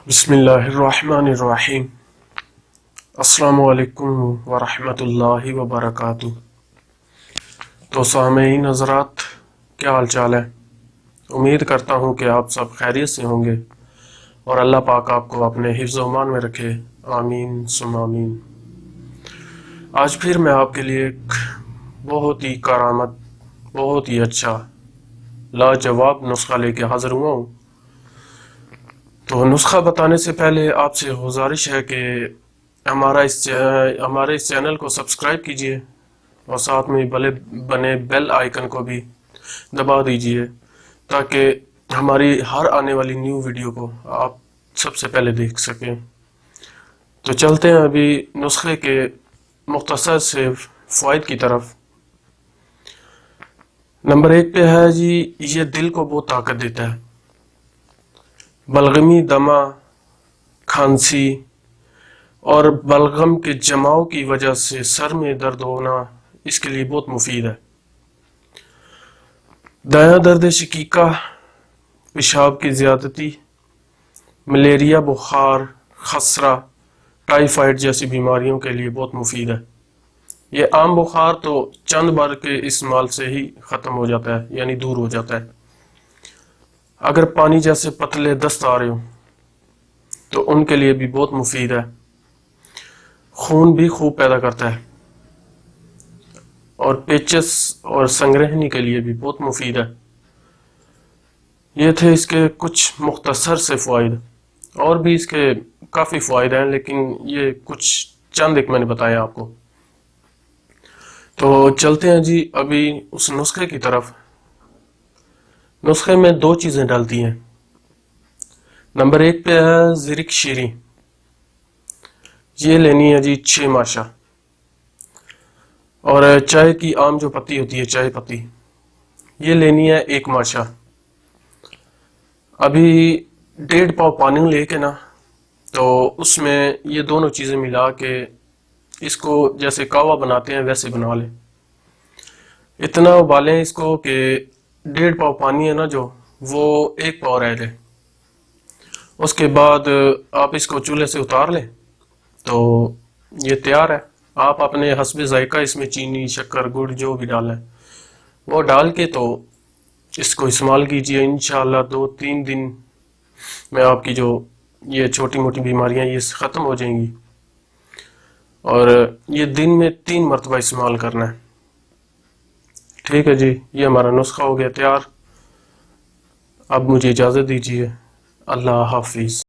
بسم اللہ الرحمن الرحیم۔ السلام علیکم ورحمۃ اللہ وبرکاتہ۔ تو سامعین حضرات، کیا حال چال ہے؟ امید کرتا ہوں کہ آپ سب خیریت سے ہوں گے اور اللہ پاک آپ کو اپنے حفظ و امان میں رکھے، آمین ثم آمین۔ آج پھر میں آپ کے لیے ایک بہت ہی کارآمد، بہت ہی اچھا لاجواب نسخہ لے کے حاضر ہوا ہوں۔ تو نسخہ بتانے سے پہلے آپ سے گزارش ہے کہ ہمارے اس چینل کو سبسکرائب کیجئے اور ساتھ میں بنے بیل آئیکن کو بھی دبا دیجئے تاکہ ہماری ہر آنے والی نیو ویڈیو کو آپ سب سے پہلے دیکھ سکیں۔ تو چلتے ہیں ابھی نسخے کے مختصر سے فوائد کی طرف۔ نمبر 1 پہ ہے جی، یہ دل کو بہت طاقت دیتا ہے۔ بلغمی، دمہ، کھانسی اور بلغم کے جماؤ کی وجہ سے سر میں درد ہونا اس کے لیے بہت مفید ہے۔ دایاں درد شقیقہ، پیشاب کی زیادتی، ملیریا، بخار، خسرہ، ٹائیفائڈ جیسی بیماریوں کے لیے بہت مفید ہے۔ یہ عام بخار تو چند بار کے استعمال سے ہی ختم ہو جاتا ہے، یعنی دور ہو جاتا ہے۔ اگر پانی جیسے پتلے دست آ رہے ہوں تو ان کے لیے بھی بہت مفید ہے۔ خون بھی خوب پیدا کرتا ہے اور پیچس اور سنگرہنی کے لیے بھی بہت مفید ہے۔ یہ تھے اس کے کچھ مختصر سے فوائد، اور بھی اس کے کافی فوائد ہیں لیکن یہ کچھ چند ایک میں نے بتایا آپ کو۔ تو چلتے ہیں جی ابھی اس نسخے کی طرف۔ نسخے میں 2 چیزیں ڈالتی ہیں۔ نمبر 1 پہ ہے زرک شیریں، یہ لینی ہے جی 6 ماشا، اور چائے کی عام جو پتی ہوتی ہے، چائے پتی، یہ لینی ہے 1 ماشا۔ ابھی 1.5 پاؤ پانی لے کے نا، تو اس میں یہ دونوں چیزیں ملا کے اس کو جیسے کہوہ بناتے ہیں ویسے بنا لیں۔ اتنا ابالیں اس کو کہ 1.5 پاؤ پانی ہے نا جو، وہ 1 پاؤ رہ جائے۔ اس کے بعد آپ اس کو چولہے سے اتار لیں تو یہ تیار ہے۔ آپ اپنے حسب ذائقہ اس میں چینی، شکر، گڑ جو بھی ڈالیں وہ ڈال کے تو اس کو استعمال کیجئے۔ انشاءاللہ 2-3 دن میں آپ کی جو یہ چھوٹی موٹی بیماریاں یہ ختم ہو جائیں گی، اور یہ دن میں 3 مرتبہ استعمال کرنا ہے۔ ٹھیک ہے جی، یہ ہمارا نسخہ ہو گیا تیار۔ اب مجھے اجازت دیجیے، اللہ حافظ۔